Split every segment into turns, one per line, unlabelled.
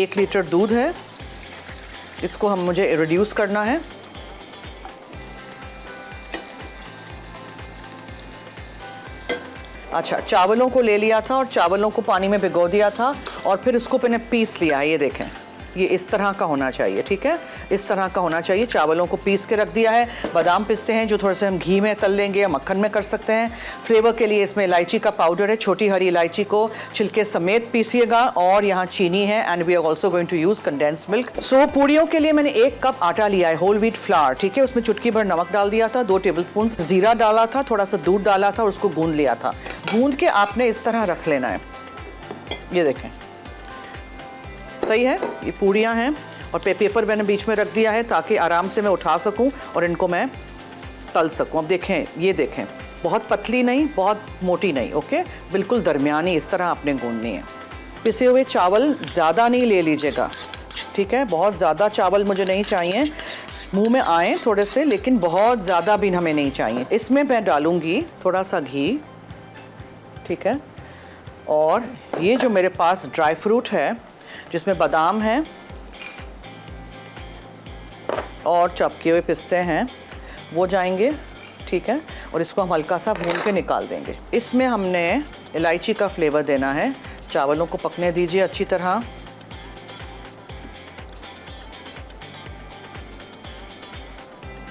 1 litre दूध है, इसको मुझे रिड्यूस करना है। अच्छा, चावलों को ले लिया था और चावलों को पानी में भिगो दिया था और फिर इसको मैंने पीस लिया है। ये देखें, ये इस तरह का होना चाहिए, ठीक है, इस तरह का होना चाहिए। चावलों को पीस के रख दिया है। बादाम पिस्ते हैं जो थोड़े से हम घी में तल लेंगे या मक्खन में कर सकते हैं। फ्लेवर के लिए इसमें इलायची का पाउडर है, छोटी हरी इलायची को छिलके समेत पीसिएगा। और यहाँ चीनी है and we are also going to use condense milk. So पूड़ियों के लिए मैंने 1 कप आटा लिया है, होल व्हीट फ्लावर, ठीक है। उसमें चुटकी भर नमक डाल दिया था, 2 टेबलस्पून जीरा डाला था, थोड़ा सा दूध डाला था और उसको गूंद लिया था। गूंद के आपने इस तरह रख लेना है। ये देखें, सही है। ये पूड़ियाँ हैं और पेपर मैंने बीच में रख दिया है ताकि आराम से मैं उठा सकूं और इनको मैं तल सकूं। अब देखें, ये देखें, बहुत पतली नहीं, बहुत मोटी नहीं, ओके, बिल्कुल दरमियानी इस तरह आपने गूंदनी है। पिसे हुए चावल ज़्यादा नहीं ले लीजिएगा, ठीक है, बहुत ज़्यादा चावल मुझे नहीं चाहिए, मुंह में आए थोड़े से, लेकिन बहुत ज़्यादा भी हमें नहीं चाहिए। इसमें मैं डालूँगी थोड़ा सा घी, ठीक है, और ये जो मेरे पास ड्राई फ्रूट है जिसमें बादाम हैं और चपके हुए पिस्ते हैं वो जाएंगे, ठीक है, और इसको हम हल्का सा भून के निकाल देंगे। इसमें हमने इलायची का फ्लेवर देना है। चावलों को पकने दीजिए अच्छी तरह।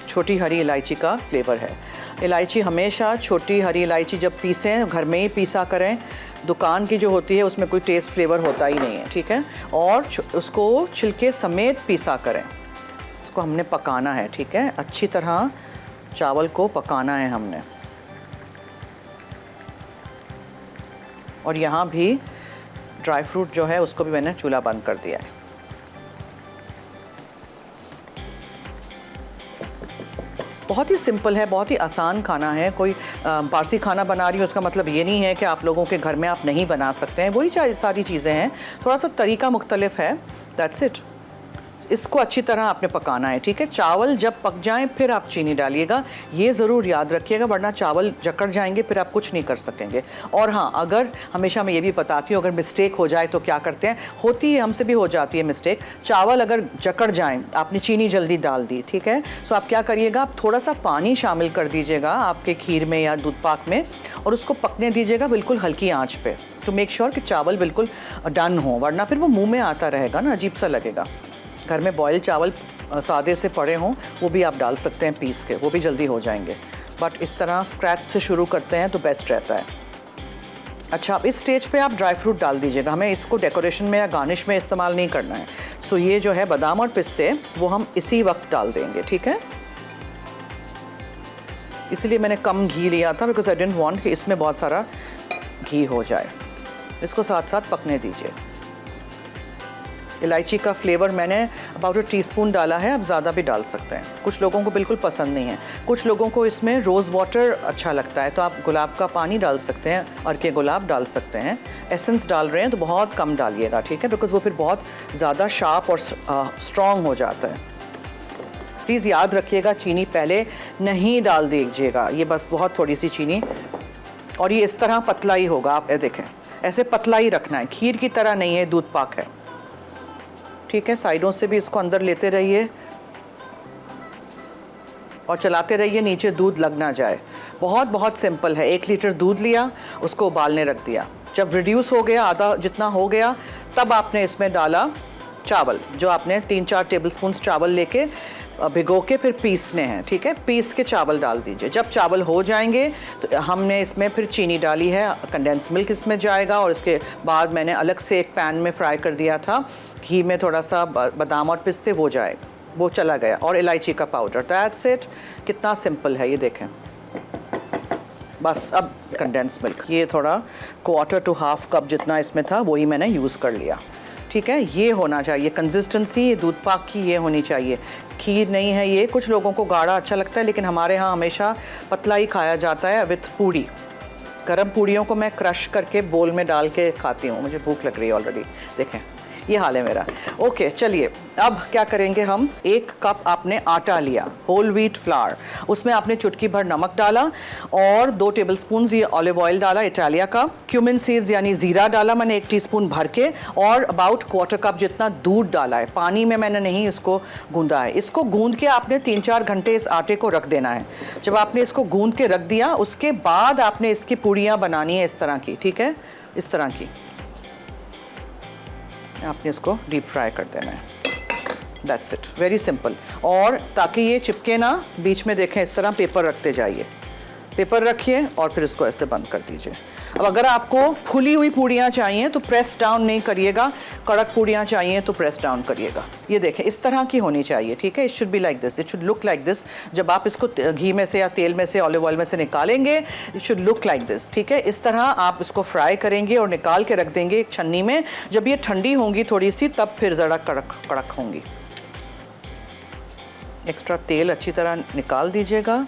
छोटी हरी इलायची का फ्लेवर है। इलायची हमेशा छोटी हरी इलायची जब पीसें घर में ही पीसा करें, दुकान की जो होती है उसमें कोई टेस्ट फ्लेवर होता ही नहीं है, ठीक है। और उसको छिलके समेत पीसा करें। इसको हमने पकाना है, ठीक है, अच्छी तरह चावल को पकाना है हमने। और यहाँ भी ड्राई फ्रूट जो है उसको भी मैंने चूल्हा बंद कर दिया है। बहुत ही सिंपल है, बहुत ही आसान खाना है। कोई पारसी खाना बना रही हूँ उसका मतलब ये नहीं है कि आप लोगों के घर में आप नहीं बना सकते हैं। वही सारी चीज़ें हैं, थोड़ा सा तरीका मुख्तलिफ है, दैट्स इट। इसको अच्छी तरह आपने पकाना है, ठीक है। चावल जब पक जाएं फिर आप चीनी डालिएगा, ये ज़रूर याद रखिएगा, वरना चावल जकड़ जाएंगे, फिर आप कुछ नहीं कर सकेंगे। और हाँ, अगर हमेशा मैं ये भी बताती हूँ, अगर मिस्टेक हो जाए तो क्या करते हैं, होती है, हमसे भी हो जाती है मिस्टेक। चावल अगर जकड़ जाएं, आपने चीनी जल्दी डाल दी, ठीक है, सो आप क्या करिएगा, आप थोड़ा सा पानी शामिल कर दीजिएगा आपके खीर में या दूध पाक में और उसको पकने दीजिएगा बिल्कुल हल्की आँच पर, टू मेक श्योर कि चावल बिल्कुल डन हो, वरना फिर वो मुँह में आता रहेगा ना, अजीब सा लगेगा। घर में बॉयल चावल सादे से पड़े हों वो भी आप डाल सकते हैं पीस के, वो भी जल्दी हो जाएंगे। बट इस तरह स्क्रैच से शुरू करते हैं तो बेस्ट रहता है। अच्छा, अब इस स्टेज पे आप ड्राई फ्रूट डाल दीजिएगा, हमें इसको डेकोरेशन में या गार्निश में इस्तेमाल नहीं करना है। सो ये जो है बादाम और पिस्ते वो हम इसी वक्त डाल देंगे, ठीक है। इसलिए मैंने कम घी लिया था, बिकॉज आई डिडंट वांट कि इसमें बहुत सारा घी हो जाए। इसको साथ साथ पकने दीजिए। इलायची का फ्लेवर मैंने अबाउट 1 टीस्पून डाला है, आप ज़्यादा भी डाल सकते हैं। कुछ लोगों को बिल्कुल पसंद नहीं है, कुछ लोगों को इसमें रोज़ वाटर अच्छा लगता है, तो आप गुलाब का पानी डाल सकते हैं, अर्के गुलाब डाल सकते हैं। एसेंस डाल रहे हैं तो बहुत कम डालिएगा, ठीक है, बिकॉज़ वो फिर बहुत ज़्यादा शार्प और स्ट्रॉन्ग हो जाता है। प्लीज़ याद रखिएगा, चीनी पहले नहीं डाल दीजिएगा, ये बस बहुत थोड़ी सी चीनी, और ये इस तरह पतला ही होगा। आप देखें, ऐसे पतला ही रखना है, खीर की तरह नहीं है, दूध पाक है, ठीक है। साइडों से भी इसको अंदर लेते रहिए और चलाते रहिए, नीचे दूध लग ना जाए। बहुत बहुत सिंपल है। 1 लीटर दूध लिया, उसको उबालने रख दिया, जब रिड्यूस हो गया, आधा जितना हो गया, तब आपने इसमें डाला चावल, जो आपने 3-4 टेबलस्पून चावल लेके भिगो के फिर पीसने हैं, ठीक है। पीस के चावल डाल दीजिए। जब चावल हो जाएंगे तो हमने इसमें फिर चीनी डाली है, कंडेंस मिल्क इसमें जाएगा, और इसके बाद मैंने अलग से एक पैन में फ्राई कर दिया था घी में थोड़ा सा बादाम और पिस्ते, वो जाए, वो चला गया, और इलायची का पाउडर। That's it. कितना सिंपल है ये देखें। बस अब कंडेंस मिल्क, ये थोड़ा 1/4 to 1/2 कप जितना इसमें था वही मैंने यूज़ कर लिया, ठीक है। ये होना चाहिए कंसिस्टेंसी दूध पाक की, ये होनी चाहिए। खीर नहीं है ये, कुछ लोगों को गाढ़ा अच्छा लगता है, लेकिन हमारे यहाँ हमेशा पतला ही खाया जाता है विथ पूड़ी। गरम पूड़ियों को मैं क्रश करके बोल में डाल के खाती हूँ, मुझे भूख लग रही है ऑलरेडी। देखें, ये हाल है मेरा। ओके चलिए, अब क्या करेंगे हम, 1 कप आपने आटा लिया, होल व्हीट फ्लावर, उसमें आपने चुटकी भर नमक डाला और 2 टेबलस्पून ये ऑलिव ऑयल डाला इटालिया का, क्यूमिन सीड्स यानी ज़ीरा डाला मैंने 1 टीस्पून भर के, और अबाउट 1/4 कप जितना दूध डाला है। पानी में मैंने नहीं इसको गूंदा है। इसको गूंद के आपने 3-4 घंटे इस आटे को रख देना है। जब आपने इसको गूंद के रख दिया, उसके बाद आपने इसकी पूड़ियाँ बनानी है इस तरह की, ठीक है, इस तरह की आपने इसको डीप फ्राई कर देना है। That's it, very simple. और ताकि ये चिपके ना, बीच में देखें इस तरह पेपर रखते जाइए, पेपर रखिए और फिर इसको ऐसे बंद कर दीजिए। अब अगर आपको फुली हुई पूड़ियाँ चाहिए तो प्रेस डाउन नहीं करिएगा, कड़क पूड़ियाँ चाहिए तो प्रेस डाउन करिएगा। ये देखें इस तरह की होनी चाहिए, ठीक है, it should be like this, it should look like this. जब आप इसको घी में से या तेल में से, ऑलिव ऑयल में से निकालेंगे, it should look like this, ठीक है। इस तरह आप इसको फ्राई करेंगे और निकाल के रख देंगे एक छन्नी में। जब ये ठंडी होंगी थोड़ी सी, तब फिर ज़रा कड़क कड़क होंगी। एक्स्ट्रा तेल अच्छी तरह निकाल दीजिएगा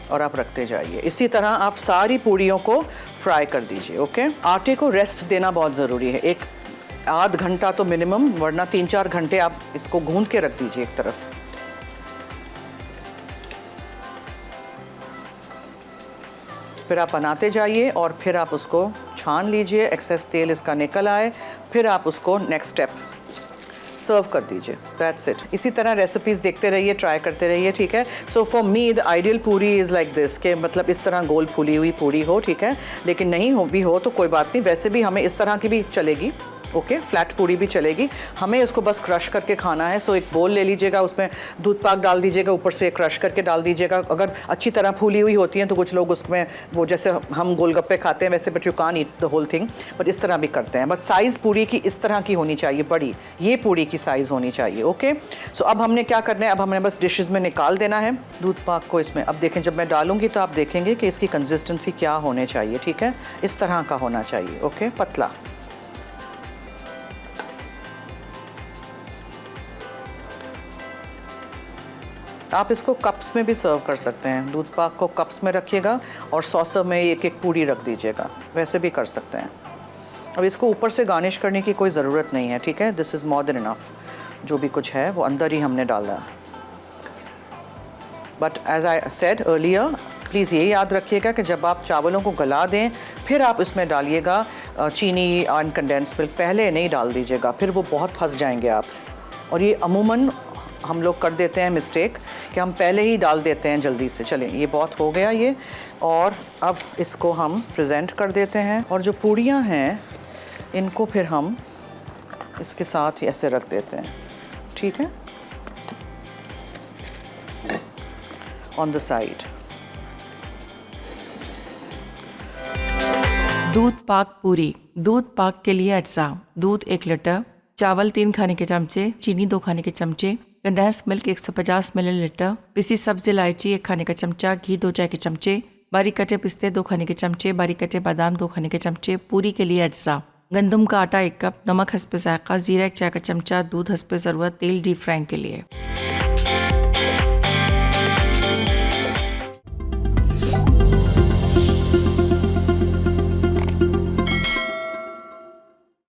और आप रखते जाइए। इसी तरह आप सारी पूड़ियों को फ्राई कर दीजिए। ओके, आटे को रेस्ट देना बहुत ज़रूरी है, 1-8 घंटा तो मिनिमम, वरना 3-4 घंटे आप इसको गूंद के रख दीजिए एक तरफ। फिर आप बनाते जाइए और फिर आप उसको छान लीजिए, एक्सेस तेल इसका निकल आए, फिर आप उसको नेक्स्ट स्टेप सर्व कर दीजिए। That's it. इसी तरह रेसिपीज़ देखते रहिए, ट्राई करते रहिए, ठीक है। So for me the ideal पूरी इज़ लाइक दिस, के मतलब इस तरह गोल फूली हुई पूरी हो, ठीक है। लेकिन नहीं हो भी हो तो कोई बात नहीं, वैसे भी हमें इस तरह की भी चलेगी, ओके, फ्लैट पूरी भी चलेगी। हमें इसको बस क्रश करके खाना है। सो एक बोल ले लीजिएगा, उसमें दूध पाक डाल दीजिएगा, ऊपर से क्रश करके डाल दीजिएगा। अगर अच्छी तरह फूली हुई होती हैं तो कुछ लोग उसमें वो जैसे हम गोलगप्पे खाते हैं वैसे, but you can't eat the whole thing, but इस तरह भी करते हैं। बट साइज़ पूरी की इस तरह की होनी चाहिए, बड़ी, ये पूरी की साइज़ होनी चाहिए। ओके, सो अब हमने क्या करना है, अब हमने बस डिशेज़ में निकाल देना है दूध पाक को इसमें। अब देखें, जब मैं डालूंगी तो आप देखेंगे कि इसकी कंसिस्टेंसी क्या होने चाहिए, ठीक है, इस तरह का होना चाहिए। ओके, पतला। आप इसको कप्स में भी सर्व कर सकते हैं। दूध पाक को कप्स में रखिएगा और सॉसर में एक एक पूड़ी रख दीजिएगा, वैसे भी कर सकते हैं। अब इसको ऊपर से गार्निश करने की कोई ज़रूरत नहीं है, ठीक है, this is more than enough. जो भी कुछ है वो अंदर ही हमने डाला है। But as I said earlier, please ये याद रखिएगा कि जब आप चावलों को गला दें फिर आप इसमें डालिएगा चीनी एंड कंडेंस्ड मिल्क, पहले नहीं डाल दीजिएगा, फिर वो बहुत फंस जाएंगे आप। और ये अमूमन हम लोग कर देते हैं मिस्टेक कि हम पहले ही डाल देते हैं जल्दी से। चलें, ये बहुत हो गया ये, और अब इसको हम प्रेजेंट कर देते हैं। और जो पूड़ियाँ हैं इनको फिर हम इसके साथ ही ऐसे रख देते हैं, ठीक है, ऑन द साइड।
दूध पाक पूरी। दूध पाक के लिए अज्जा: दूध 1 लीटर, चावल 3 खाने के चमचे, चीनी 2 खाने के चमचे, कंडेंस मिल्क 150 मिलीलीटर, पिसी सब्ज़ इलायची 1 खाने का चमचा, घी 2 चाय के चमचे, बारीक कटे पिस्ते 2 खाने के चमचे, बारीक कटे बादाम 2 खाने के चमचे। पूरी के लिए अज्जा: गंदम का आटा 1 कप, नमक हस्बे जायका, ज़ीरा 1 चाय का चमचा, दूध हस्बे ज़रूरत, तेल डीप फ्राइंग के लिए।